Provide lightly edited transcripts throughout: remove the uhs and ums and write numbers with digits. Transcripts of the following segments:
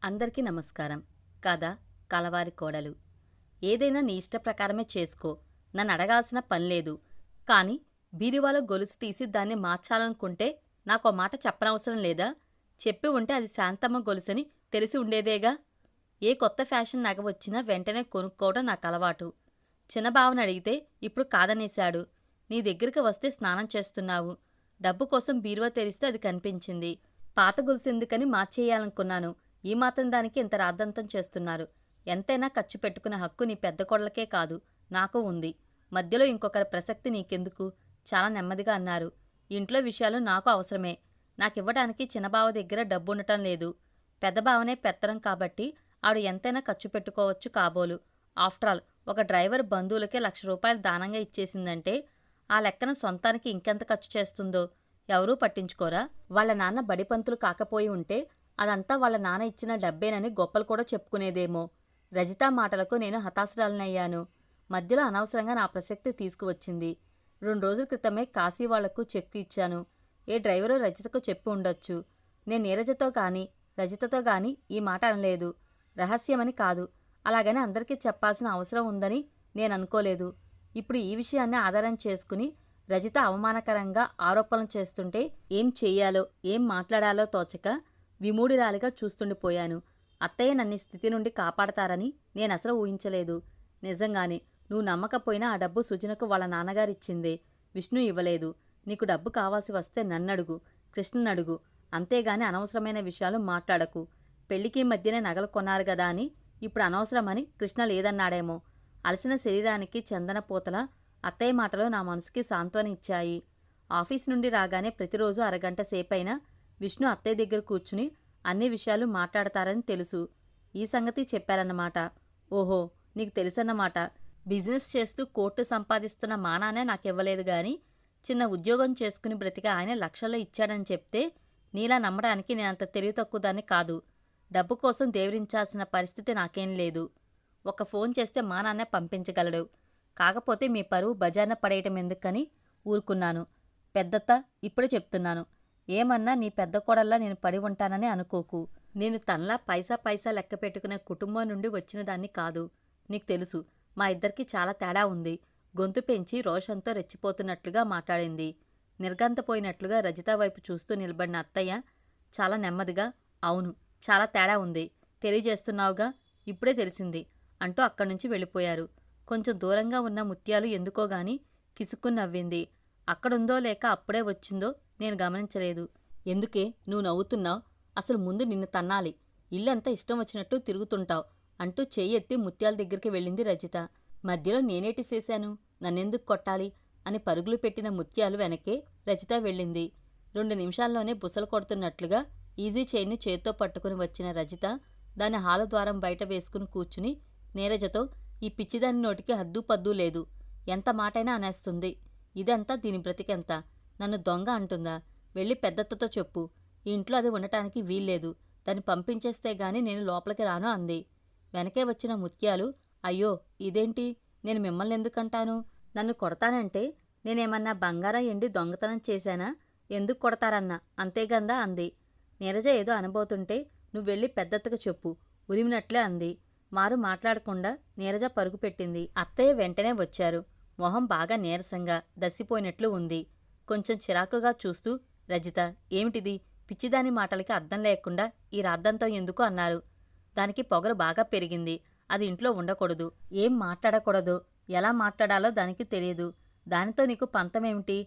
అందరికీ నమస్కారం. కథ కలవారి కోడలు. ఏదైనా నీ ఇష్ట ప్రకారమే చేసుకో, నన్ను అడగాల్సిన పనిలేదు. కాని బీరువాలో గొలుసు తీసి దాన్ని మార్చాలనుకుంటే నాకో మాట చెప్పనవసరం లేదా? చెప్పి ఉంటే అది శాంతమ్మ గొలుసని తెలిసి ఉండేదేగా. ఏ కొత్త ఫ్యాషన్ నగ వచ్చినా వెంటనే కొనుక్కోవడం నాకు అలవాటు. చిన్నబావని అడిగితే ఇప్పుడు కాదనేశాడు. నీ దగ్గరికి వస్తే స్నానం చేస్తున్నావు. డబ్బు కోసం బీరువా తెరిస్తే అది కనిపించింది. పాత గొలుసెందుకని మార్చేయాలనుకున్నాను. ఈ మాత్రం దానికి ఇంత రాద్దంతం చేస్తున్నారు. ఎంతైనా ఖర్చు పెట్టుకునే హక్కు నీ పెద్ద కోడలకే కాదు, నాకు ఉంది. మధ్యలో ఇంకొకరి ప్రసక్తి నీకెందుకు? చాలా నెమ్మదిగా అన్నారు. ఇంట్లో విషయాలు నాకు అవసరమే. నాకివ్వడానికి చిన్నబావ దగ్గర డబ్బుండటం లేదు. పెద్దబావనే పెత్తనం కాబట్టి ఆవిడ ఎంతైనా ఖర్చు పెట్టుకోవచ్చు కాబోలు. ఆఫ్టరాల్ ఒక డ్రైవర్ బంధువులకే ₹1,00,000 దానంగా ఇచ్చేసిందంటే ఆ లెక్కన సొంతానికి ఇంకెంత ఖర్చు చేస్తుందో ఎవరూ పట్టించుకోరా? వాళ్ళ నాన్న బడిపంతులు కాకపోయి ఉంటే అదంతా వాళ్ళ నాన్న ఇచ్చిన డబ్బేనని గొప్పలు కూడా చెప్పుకునేదేమో. రజిత మాటలకు నేను హతాశురాలనయ్యాను. మధ్యలో అనవసరంగా నా ప్రసక్తి తీసుకువచ్చింది. 2 రోజుల క్రితమే కాశీ వాళ్లకు చెక్కు ఇచ్చాను. ఏ డ్రైవరో రజితకు చెప్పి ఉండొచ్చు. నేను నీరజతో గాని రజితతో గాని ఈ మాట అనలేదు. రహస్యమని కాదు, అలాగని అందరికీ చెప్పాల్సిన అవసరం ఉందని నేననుకోలేదు. ఇప్పుడు ఈ విషయాన్ని ఆధారం చేసుకుని రజిత అవమానకరంగా ఆరోపణలు చేస్తుంటే ఏం చెయ్యాలో ఏం మాట్లాడాలో తోచక విమూఢురాలిగా చూస్తుండిపోయాను. అత్తయ్య నన్ను స్థితి నుండి కాపాడతారని నేనసలు ఊహించలేదు. నిజంగానే నువ్వు నమ్మకపోయినా ఆ డబ్బు సుజనకు వాళ్ళ నాన్నగారిచ్చిందే, విష్ణు ఇవ్వలేదు. నీకు డబ్బు కావాల్సి వస్తే నన్నడుగు, కృష్ణనడుగు. అంతేగాని అనవసరమైన విషయాలు మాట్లాడకు. పెళ్లికి మధ్యనే నగలు కొన్నారు గదా అని ఇప్పుడు అనవసరమని కృష్ణ లేదన్నాడేమో. అలసిన శరీరానికి చందన పూతల అత్తయ్య మాటలు నా మనసుకి సాంత్వన ఇచ్చాయి. ఆఫీస్ నుండి రాగానే ప్రతిరోజు అరగంట సేపైనా విష్ణు అత్తయ్య దగ్గర కూర్చుని అన్ని విషయాలు మాట్లాడతారని తెలుసు. ఈ సంగతి చెప్పారన్నమాట. ఓహో, నీకు తెలుసన్నమాట. బిజినెస్ చేస్తూ కోట్లు సంపాదిస్తున్న మా నాన్నే నాకివ్వలేదు గాని చిన్న ఉద్యోగం చేసుకుని బ్రతిక ఆయన లక్షల్లో ఇచ్చాడని చెప్తే నీలా నమ్మడానికి నేనంత తెలివి తక్కువ దాన్ని కాదు. డబ్బు కోసం దేవరించాల్సిన పరిస్థితి నాకేం లేదు. ఒక ఫోన్ చేస్తే మా నాన్నే పంపించగలడు. కాకపోతే మీ పరువు బజార్న పడేయటం ఎందుకని ఊరుకున్నాను. పెద్దత్త, ఇప్పుడే చెప్తున్నాను. ఏమన్నా నీ పెద్ద కోడల్లా నేను పడి ఉంటానని అనుకోకు. నేను తనలా పైసా పైసా లెక్క పెట్టుకునే కుటుంబం నుండి వచ్చిన దాన్ని కాదు. నీకు తెలుసు, మా ఇద్దరికి చాలా తేడా ఉంది. గొంతు పెంచి రోషంతో రెచ్చిపోతున్నట్లుగా మాట్లాడింది. నిర్గంతపోయినట్లుగా రజిత వైపు చూస్తూ నిలబడిన అత్తయ్య చాలా నెమ్మదిగా, అవును, చాలా తేడా ఉంది. తెలియజేస్తున్నావుగా, ఇప్పుడే తెలిసింది అంటూ అక్కడ్నుంచి వెళ్ళిపోయారు. కొంచెం దూరంగా ఉన్న ముత్యాలు ఎందుకోగాని కిసుక్కుని నవ్వింది. అక్కడుందో లేక అప్పుడే వచ్చిందో నేను గమనించలేదు. ఎందుకే నువ్వు నవ్వుతున్నావు? అసలు ముందు నిన్ను తన్నాలి. ఇల్లంతా ఇష్టం వచ్చినట్టు తిరుగుతుంటావు అంటూ చెయ్యెత్తి ముత్యాల దగ్గరికి వెళ్ళింది రజిత. మధ్యలో నేనేటి చేశాను? నన్నెందుకు కొట్టాలి అని పరుగులు పెట్టిన ముత్యాలు వెనకే రజిత వెళ్ళింది. 2 నిమిషాల్లోనే బుసలు కొడుతున్నట్లుగా ఈజీ చైర్ని చేత్తో పట్టుకుని వచ్చిన రజిత దాని హాలు ద్వారం బయట వేసుకుని కూర్చుని నీరజతో, ఈ పిచ్చిదాని నోటికి హద్దు పద్దు లేదు. ఎంత మాటైనా అనేస్తుంది. ఇదంతా దీని బ్రతికెంత? నన్ను దొంగ అంటుందా? వెళ్ళి పెద్దత్తతో చెప్పు. ఈ ఇంట్లో అది ఉండటానికి వీల్లేదు. దాన్ని పంపించేస్తే గాని నేను లోపలికి రాను అంది. వెనకే వచ్చిన ముత్యాలు, అయ్యో ఇదేంటి? నేను మిమ్మల్ని ఎందుకంటాను? నన్ను కొడతానంటే నేనేమన్నా బంగారం ఎండి దొంగతనం చేశానా? ఎందుకు కొడతారన్నా అంతేగందా అంది. నీరజ ఏదో అనబోతుంటే నువ్వెళ్ళి పెద్దత్తకు చెప్పు ఉరిమినట్లే అంది. మారు మాట్లాడకుండా నీరజ పరుగు పెట్టింది. అత్తయ్య వెంటనే వచ్చారు. మొహం బాగా నీరసంగా దసిపోయినట్లు ఉంది. కొంచెం చిరాకుగా చూస్తూ, రజిత, ఏమిటిది? పిచ్చిదాని మాటలకి అర్థం లేకుండా ఈ రాద్దంతం ఎందుకు అన్నారు. దానికి పొగరు బాగా పెరిగింది. అది ఇంట్లో ఉండకూడదు. ఏం మాట్లాడకూడదు, ఎలా మాట్లాడాలో దానికి తెలియదు. దానితో నీకు పంతమేమిటి?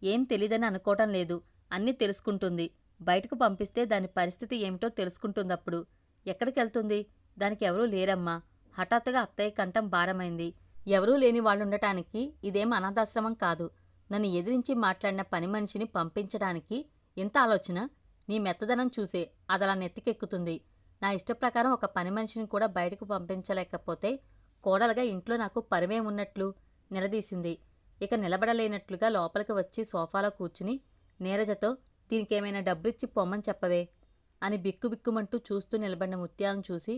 ఏం తెలీదని అనుకోవటం లేదు. అన్నీ తెలుసుకుంటుంది. బయటకు పంపిస్తే దాని పరిస్థితి ఏమిటో తెలుసుకుంటుందప్పుడు. ఎక్కడికెళ్తుంది? దానికి ఎవరూ లేరమ్మా. హఠాత్తుగా అత్తయ్య కంఠం భారమైంది. ఎవరూ లేని వాళ్ళుండటానికి ఇదేం అనాథాశ్రమం కాదు. నన్ను ఎదిరించి మాట్లాడిన పని మనిషిని పంపించడానికి ఇంత ఆలోచన? నీ మెత్తదనం చూసే అదలా నెత్తికెక్కుతుంది. నా ఇష్టప్రకారం ఒక పని మనిషిని కూడా బయటకు పంపించలేకపోతే కోడలుగా ఇంట్లో నాకు పరమేమున్నట్లు? నిలదీసింది. ఇక నిలబడలేనట్లుగా లోపలికి వచ్చి సోఫాలో కూర్చుని నీరజతో, దీనికేమైనా డబ్బులిచ్చి పొమ్మని చెప్పవే అని బిక్కుబిక్కుమంటూ చూస్తూ నిలబడిన ముత్యాలను చూసి,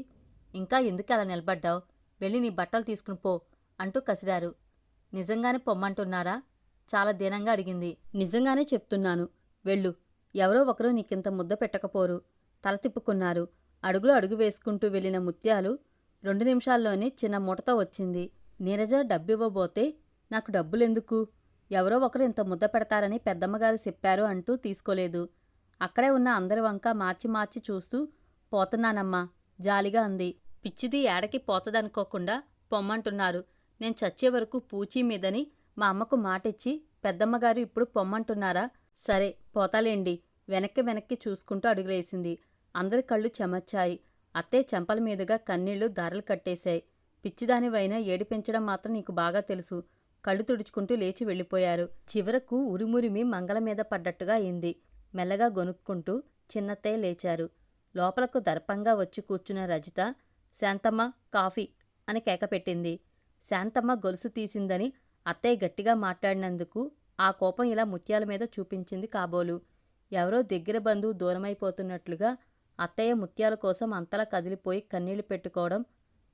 ఇంకా ఎందుకు అలా నిలబడ్డావు? వెళ్ళి నీ బట్టలు తీసుకుని పో అంటూ కసిరారు. నిజంగానే పొమ్మంటున్నారా? చాలా దీనంగా అడిగింది. నిజంగానే చెప్తున్నాను, వెళ్ళు. ఎవరో ఒకరు నీకింత ముద్ద పెట్టకపోరు. తల తిప్పుకున్నారు. అడుగులో అడుగు వేసుకుంటూ వెళ్ళిన ముత్యాలు 2 నిమిషాల్లోనే చిన్న మూటతో వచ్చింది. నీరజ డబ్బివ్వబోతే, నాకు డబ్బులెందుకు? ఎవరో ఒకరు ఇంత ముద్ద పెడతారని పెద్దమ్మగారు చెప్పారు అంటూ తీసుకోలేదు. అక్కడే ఉన్న అందరి వంక మార్చి మార్చి చూస్తూ, పోతున్నానమ్మా జాలిగా అంది. పిచ్చిది ఏడకి పోతదనుకోకుండా పొమ్మంటున్నారు. నేను చచ్చే వరకు పూచీ మీదని మా అమ్మకు మాటిచ్చి పెద్దమ్మగారు ఇప్పుడు పొమ్మంటున్నారా? సరే పోతాలేండి. వెనక్కి వెనక్కి చూసుకుంటూ అడుగులేసింది. అందరి కళ్ళు చెమర్చాయి. అత్తయ్య చెంపల మీదుగా కన్నీళ్లు దారలు కట్టేశాయి. పిచ్చిదానివైనా ఏడిపించడం మాత్రం నీకు బాగా తెలుసు. కళ్ళు తుడుచుకుంటూ లేచి వెళ్ళిపోయారు. చివరకు ఉరిమురిమి మంగళ మీద పడ్డట్టుగా అయింది. మెల్లగా గొనుక్కుంటూ చిన్నత్తయ్య లేచారు. లోపలకు దర్పంగా వచ్చి కూర్చున్న రజిత, శాంతమ్మ కాఫీ అని కేకపెట్టింది. శాంతమ్మ గొలుసు తీసిందని అత్తయ్య గట్టిగా మాట్లాడినందుకు ఆ కోపం ఇలా ముత్యాల మీద చూపించింది కాబోలు. ఎవరో దగ్గర బంధువు దూరమైపోతున్నట్లుగా అత్తయ్య ముత్యాల కోసం అంతలా కదిలిపోయి కన్నీళ్లు పెట్టుకోవడం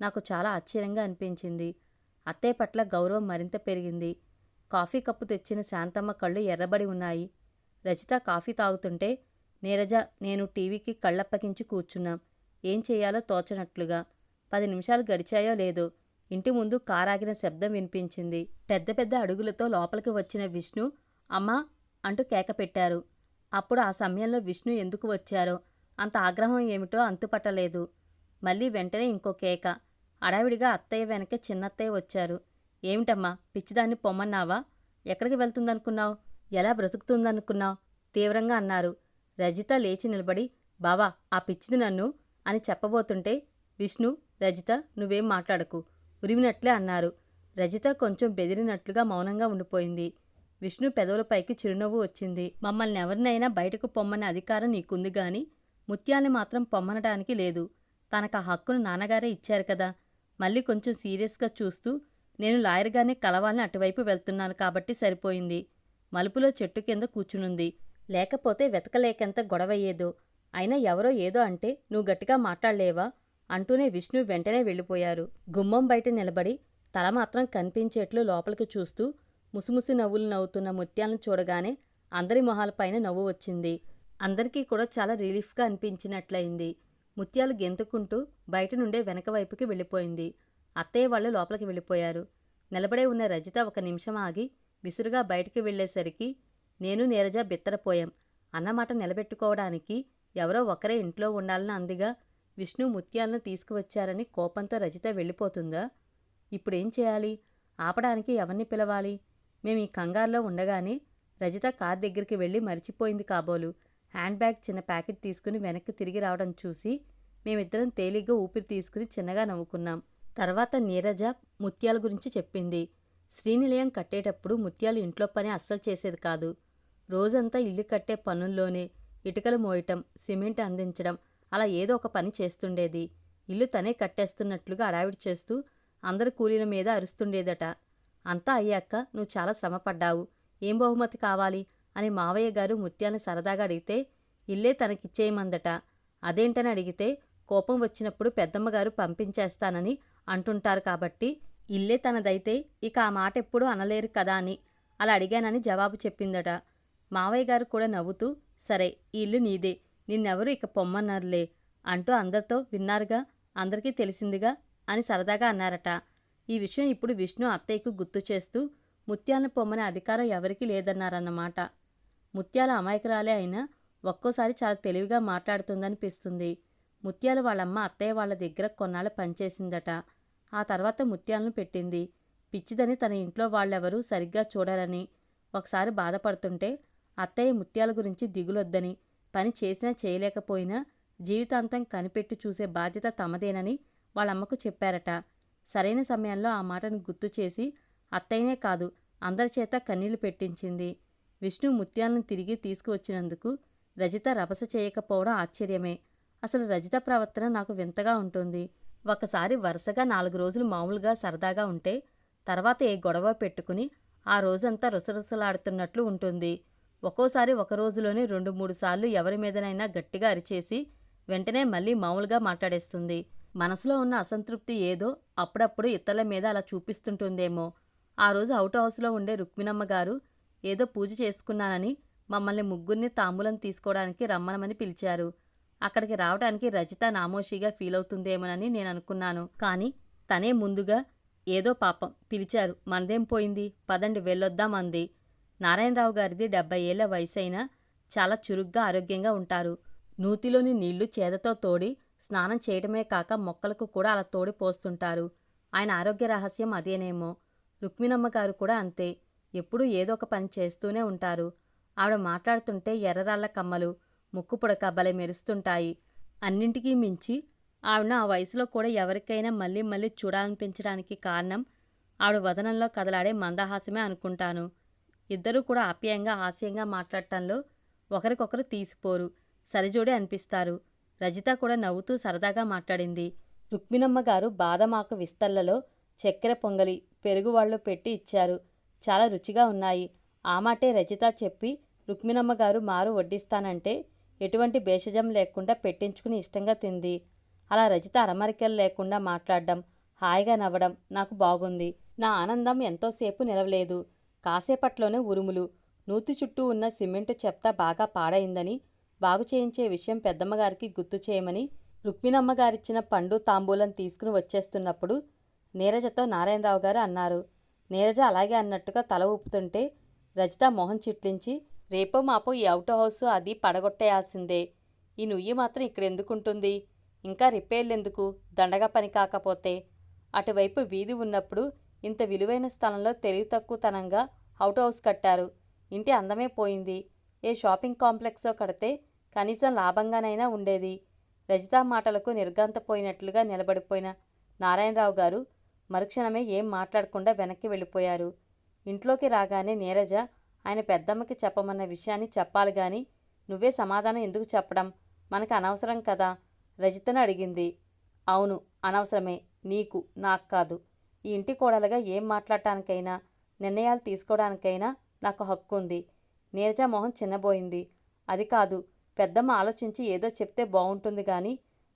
నాకు చాలా ఆశ్చర్యంగా అనిపించింది. అత్తయ్య పట్ల గౌరవం మరింత పెరిగింది. కాఫీ కప్పు తెచ్చిన శాంతమ్మ కళ్ళు ఎర్రబడి ఉన్నాయి. రజిత కాఫీ తాగుతుంటే, నీరజ నేను టీవీకి కళ్ళప్పగించి కూర్చున్నాం. ఏం చెయ్యాలో తోచనట్లుగా. 10 నిమిషాలు గడిచాయో లేదో ఇంటి ముందు కారాగిన శబ్దం వినిపించింది. పెద్ద పెద్ద అడుగులతో లోపలికి వచ్చిన విష్ణు, అమ్మా అంటూ కేక పెట్టారు. అప్పుడు ఆ సమయంలో విష్ణు ఎందుకు వచ్చారో, అంత ఆగ్రహం ఏమిటో అంతుపట్టలేదు. మళ్ళీ వెంటనే ఇంకో కేక. హడావిడిగా అత్తయ్య వెనకే చిన్నత్తయ్య వచ్చారు. ఏమిటమ్మా పిచ్చిదాన్ని పొమ్మన్నావా? ఎక్కడికి వెళ్తుందనుకున్నావు? ఎలా బ్రతుకుతుందనుకున్నావు? తీవ్రంగా అన్నారు. రజిత లేచి నిలబడి, బావా ఆ పిచ్చిది నన్ను అని చెప్పబోతుంటే, విష్ణు, రజిత నువ్వేం మాట్లాడకు ఉరివినట్లే అన్నారు. రజిత కొంచెం బెదిరినట్లుగా మౌనంగా ఉండిపోయింది. విష్ణు పెదవులపైకి చిరునవ్వు వచ్చింది. మమ్మల్ని ఎవరినైనా బయటకు పొమ్మనే అధికారం నీకుంది గాని ముత్యాల్ని మాత్రం పొమ్మనడానికి లేదు. తనకు ఆ హక్కును నాన్నగారే ఇచ్చారు కదా. మళ్ళీ కొంచెం సీరియస్గా చూస్తూ, నేను లాయర్గానే కలవాలని అటువైపు వెళ్తున్నాను కాబట్టి సరిపోయింది. మలుపులో చెట్టు కింద కూర్చునుంది. లేకపోతే వెతకలేకెంత గొడవయ్యేదో. అయినా ఎవరో ఏదో అంటే నువ్వు గట్టిగా మాట్లాడలేవా అంటూనే విష్ణు వెంటనే వెళ్ళిపోయారు. గుమ్మం బయట నిలబడి తల మాత్రం కనిపించేట్లు లోపలికి చూస్తూ ముసిముసి నవ్వులు నవ్వుతున్న ముత్యాలను చూడగానే అందరి మొహాలపైన నవ్వు వచ్చింది. అందరికీ కూడా చాలా రిలీఫ్గా అనిపించినట్లయింది. ముత్యాలు గెంతుకుంటూ బయట నుండే వెనక వైపుకి వెళ్ళిపోయింది. అత్తయ్య వాళ్ళు లోపలికి వెళ్ళిపోయారు. నిలబడే ఉన్న రజిత ఒక నిమిషం ఆగి విసురుగా బయటికి వెళ్లేసరికి నేను నీరజ బిత్తరపోయాం. అన్నమాట నిలబెట్టుకోవడానికి ఎవరో ఒకరే ఇంట్లో ఉండాలని అందిగా. విష్ణు ముత్యాలను తీసుకువచ్చారని కోపంతో రజిత వెళ్ళిపోతుందా? ఇప్పుడేం చేయాలి? ఆపడానికి ఎవరిని పిలవాలి? మేం ఈ కంగారులో ఉండగానే రజిత కార్ దగ్గరికి వెళ్ళి మరిచిపోయింది కాబోలు. హ్యాండ్ బ్యాగ్ చిన్న ప్యాకెట్ తీసుకుని వెనక్కి తిరిగి రావడం చూసి మేమిద్దరం తేలిగ్గా ఊపిరి తీసుకుని చిన్నగా నవ్వుకున్నాం. తర్వాత నీరజ ముత్యాల గురించి చెప్పింది. శ్రీనిలయం కట్టేటప్పుడు ముత్యాలు ఇంట్లో పని అస్సలు చేసేది కాదు. రోజంతా ఇల్లు కట్టే పనుల్లోనే ఇటుకలు మోయటం, సిమెంట్ అందించడం, అలా ఏదో ఒక పని చేస్తుండేది. ఇల్లు తనే కట్టేస్తున్నట్లుగా అడావిడి చేస్తూ అందరి కూలీల మీద అరుస్తుండేదట. అంతా అయ్యాక నువ్వు చాలా శ్రమపడ్డావు, ఏం బహుమతి కావాలి అని మావయ్య గారు ముత్యాలను సరదాగా అడిగితే ఇల్లే తనకిచ్చేయమందట. అదేంటని అడిగితే కోపం వచ్చినప్పుడు పెద్దమ్మగారు పంపించేస్తానని అంటుంటారు కాబట్టి ఇల్లే తనదైతే ఇక ఆ మాట ఎప్పుడూ అనలేరు కదా అని అలా అడిగానని జవాబు చెప్పిందట. మావయ్య గారు కూడా నవ్వుతూ, సరే ఈ ఇల్లు నీదే, నిన్నెవరూ ఇక పొమ్మన్నారులే అంటూ అందరితో విన్నారుగా, అందరికీ తెలిసిందిగా అని సరదాగా అన్నారట. ఈ విషయం ఇప్పుడు విష్ణు అత్తయ్యకు గుర్తు చేస్తూ ముత్యాలను పొమ్మనే అధికారం ఎవరికీ లేదన్నారన్నమాట. ముత్యాల అమాయకురాలే అయినా ఒక్కోసారి చాలా తెలివిగా మాట్లాడుతుందనిపిస్తుంది. ముత్యాల వాళ్ళమ్మ అత్తయ్య వాళ్ళ దగ్గర కొన్నాళ్ళు పనిచేసిందట. ఆ తర్వాత ముత్యాలను పెట్టింది. పిచ్చిదని తన ఇంట్లో వాళ్ళెవరూ సరిగ్గా చూడరని ఒకసారి బాధపడుతుంటే అత్తయ్య ముత్యాల గురించి దిగులొద్దని, పని చేసినా చేయలేకపోయినా జీవితాంతం కనిపెట్టి చూసే బాధ్యత తమదేనని వాళ్ళమ్మకు చెప్పారట. సరైన సమయంలో ఆ మాటను గుర్తు చేసి అత్తయ్యనే కాదు అందరి చేత కన్నీళ్లు పెట్టించింది. విష్ణు ముత్యాలను తిరిగి తీసుకువచ్చినందుకు రజిత రభస చేయకపోవడం ఆశ్చర్యమే. అసలు రజిత ప్రవర్తన నాకు వింతగా ఉంటుంది. ఒకసారి వరుసగా 4 రోజులు మామూలుగా సరదాగా ఉంటే తర్వాత ఏ గొడవ పెట్టుకుని ఆ రోజంతా రుసరుసలాడుతున్నట్లు ఉంటుంది. ఒక్కోసారి ఒక రోజులోనే 2-3 సార్లు ఎవరి మీదనైనా గట్టిగా అరిచేసి వెంటనే మళ్ళీ మామూలుగా మాట్లాడేస్తుంది. మనసులో ఉన్న అసంతృప్తి ఏదో అప్పుడప్పుడు ఇతరుల మీద అలా చూపిస్తుంటుందేమో. ఆ రోజు అవుట్ హౌస్లో ఉండే రుక్మిణమ్మ గారు ఏదో పూజ చేసుకున్నానని మమ్మల్ని ముగ్గురిని తాంబూలం తీసుకోవడానికి రమ్మనమని పిలిచారు. అక్కడికి రావడానికి రజిత నామోషిగా ఫీల్ అవుతుందేమోనని నేను అనుకున్నాను. కానీ తనే ముందుగా ఏదో పాపం పిలిచారు, మనదేం పోయింది, పదండి వెళ్ళొద్దాం అంది. నారాయణరావు గారిది 70 ఏళ్ల వయసైనా చాలా చురుగ్గా ఆరోగ్యంగా ఉంటారు. నూతిలోని నీళ్లు చేదతో తోడి స్నానం చేయటమే కాక మొక్కలకు కూడా అలా తోడి పోస్తుంటారు. ఆయన ఆరోగ్య రహస్యం అదేనేమో. రుక్మిణమ్మ గారు కూడా అంతే, ఎప్పుడూ ఏదో ఒక పని చేస్తూనే ఉంటారు. ఆవిడ మాట్లాడుతుంటే ఎర్రరాళ్ల కమ్మలు ముక్కు పుడక భలే మెరుస్తుంటాయి. అన్నింటికీ మించి ఆవిడను ఆ వయసులో కూడా ఎవరికైనా మళ్ళీ మళ్ళీ చూడాలనిపించడానికి కారణం ఆవిడ వదనంలో కదలాడే మందహాసమే అనుకుంటాను. ఇద్దరూ కూడా ఆప్యాయంగా హాస్యంగా మాట్లాడటంలో ఒకరికొకరు తీసిపోరు, సరిజోడే అనిపిస్తారు. రజిత కూడా నవ్వుతూ సరదాగా మాట్లాడింది. రుక్మిణమ్మ గారు బాదమాకు విస్తళ్లలో చక్కెర పొంగలి పెరుగువాళ్ళు పెట్టి ఇచ్చారు. చాలా రుచిగా ఉన్నాయి. ఆ మాటే రజిత చెప్పి రుక్మిణమ్మ గారు మారు వడ్డిస్తానంటే ఎటువంటి భేషజం లేకుండా పెట్టించుకుని ఇష్టంగా తింది. అలా రజిత అరమరికలు లేకుండా మాట్లాడడం, హాయిగా నవ్వడం నాకు బాగుంది. నా ఆనందం ఎంతోసేపు నిలవలేదు. కాసేపట్లోనే ఉరుములు. నూతి చుట్టూ ఉన్న సిమెంటు చెత్త బాగా పాడైందని బాగు చేయించే విషయం పెద్దమ్మగారికి గుర్తు చేయమని రుక్మిణమ్మగారిచ్చిన పండు తాంబూలం తీసుకుని వచ్చేస్తున్నప్పుడు నీరజతో నారాయణరావు గారు అన్నారు. నీరజ అలాగే అన్నట్టుగా తల ఊపుతుంటే రజిత మొహం చిట్లించి, రేపో మాపో ఈ అవుట్ హౌస్ అది పడగొట్టేయాల్సిందే. ఈ నుయ్యి మాత్రం ఇక్కడెందుకుంటుంది, ఇంకా రిపేర్లెందుకు, దండగా పని కాకపోతే. అటువైపు వీధి ఉన్నప్పుడు ఇంత విలువైన స్థలంలో తెలివి తక్కువతనంగా అవుట్ హౌస్ కట్టారు. ఇంటి అందమే పోయింది. ఏ షాపింగ్ కాంప్లెక్సో కడితే కనీసం లాభంగానైనా ఉండేది. రజిత మాటలకు నిర్ఘాంతపోయినట్లుగా నిలబడిపోయిన నారాయణరావు గారు మరుక్షణమే ఏం మాట్లాడకుండా వెనక్కి వెళ్ళిపోయారు. ఇంట్లోకి రాగానే నీరజ ఆయన పెద్దమ్మకి చెప్పమన్న విషయాన్ని చెప్పాలి గాని నువ్వే సమాధానం ఎందుకు చెప్పడం, మనకు అనవసరం కదా రజితను అడిగింది. అవును, అనవసరమే, నీకు నాకు కాదు. ఈ ఇంటి కోడలుగా ఏం మాట్లాడటానికైనా నిర్ణయాలు తీసుకోవడానికైనా నాకు హక్కు ఉంది. నీరజ మొహం చిన్నబోయింది. అది కాదు, పెద్దమ్మ ఆలోచించి ఏదో చెప్తే బాగుంటుంది గాని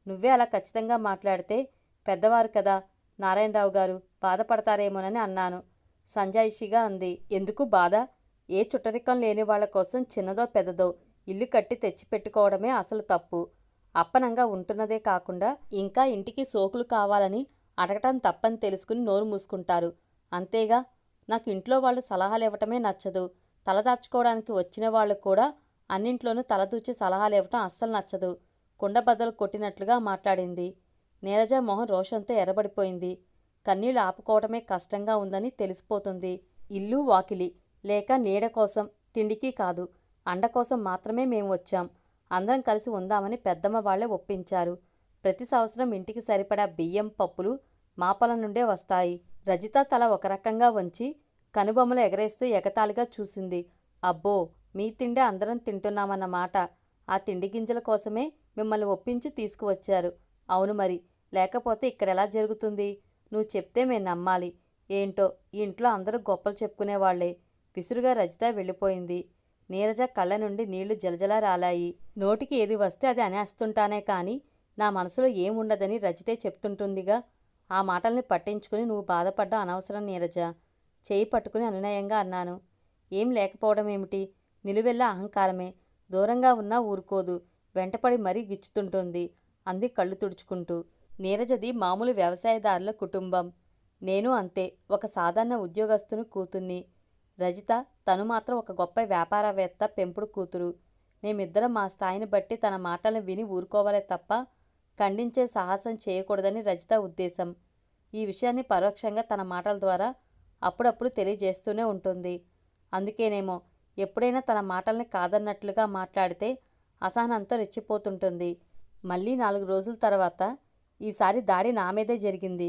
నువ్వే అలా ఖచ్చితంగా మాట్లాడితే పెద్దవారు కదా నారాయణరావు గారు బాధపడతారేమోనని అన్నాను. సంజాయిషిగా అంది. ఎందుకు బాధ? ఏ చుట్టరికం లేని వాళ్ల కోసం చిన్నదో పెద్దదో ఇల్లు కట్టి తెచ్చిపెట్టుకోవడమే అసలు తప్పు. అప్పనంగా ఉంటున్నదే కాకుండా ఇంకా ఇంటికి సోకులు కావాలని అడగటం తప్పని తెలుసుకుని నోరు మూసుకుంటారు. అంతేగా. నాకు ఇంట్లో వాళ్ళు సలహాలు ఇవ్వటమే నచ్చదు. తలదాచుకోవడానికి వచ్చిన వాళ్ళు కూడా అన్నింట్లోనూ తలదూచి సలహాలు ఇవ్వటం అస్సలు నచ్చదు. కుండబద్దలు కొట్టినట్లుగా మాట్లాడింది. నీరజ మొహం రోషంతో ఎర్రబడిపోయింది. కన్నీళ్లు ఆపుకోవటమే కష్టంగా ఉందని తెలిసిపోతుంది. ఇల్లు వాకిలి లేక నీడ కోసం, తిండికి కాదు, అండ కోసం మాత్రమే మేము వచ్చాం. అందరం కలిసి ఉందామని పెద్దమ్మ వాళ్లే ఒప్పించారు. ప్రతి సంవత్సరం ఇంటికి సరిపడా బియ్యం పప్పులు మా పొలం నుండే వస్తాయి. రజిత తల ఒక రకంగా వంచి కనుబొమ్మలు ఎగరేస్తూ ఎగతాళిగా చూసింది. అబ్బో, మీ తిండే అందరం తింటున్నామన్నమాట. ఆ తిండి గింజల కోసమే మిమ్మల్ని ఒప్పించి తీసుకువచ్చారు. అవును మరి, లేకపోతే ఇక్కడెలా జరుగుతుంది? నువ్వు చెప్తే మేము నమ్మాలి. ఏంటో ఈ ఇంట్లో అందరూ గొప్పలు చెప్పుకునేవాళ్లే. విసురుగా రజిత వెళ్ళిపోయింది. నీరజ కళ్ళ నుండి నీళ్లు జలజలా రాలాయి. నోటికి ఏది వస్తే అది అనేస్తుంటానే కాని నా మనసులో ఏముండదని రజితే చెప్తుంటుందిగా. ఆ మాటల్ని పట్టించుకుని నువ్వు బాధపడ్డా అనవసరం నీరజ. చేయి పట్టుకుని అనునయంగా అన్నాను. ఏం లేకపోవడం ఏమిటి? నిలువెల్లా అహంకారమే. దూరంగా ఉన్నా ఊరుకోదు, వెంటపడి మరీ గిచ్చుతుంటుంది అంది కళ్ళు తుడుచుకుంటూ. నీరజది మామూలు వ్యవసాయదారుల కుటుంబం. నేను అంతే, ఒక సాధారణ ఉద్యోగస్తుని కూతుర్ని. రజిత తను మాత్రం ఒక గొప్ప వ్యాపారవేత్త పెంపుడు కూతురు. మేమిద్దరం మా స్థాయిని బట్టి తన మాటలను విని ఊరుకోవాలే తప్ప ఖండించే సాహసం చేయకూడదని రజిత ఉద్దేశం. ఈ విషయాన్ని పరోక్షంగా తన మాటల ద్వారా అప్పుడప్పుడు తెలియజేస్తూనే ఉంటుంది. అందుకేనేమో ఎప్పుడైనా తన మాటల్ని కాదన్నట్లుగా మాట్లాడితే అసహనంతో రెచ్చిపోతుంటుంది. మళ్ళీ 4 రోజుల తర్వాత ఈసారి దాడి నా మీదే జరిగింది.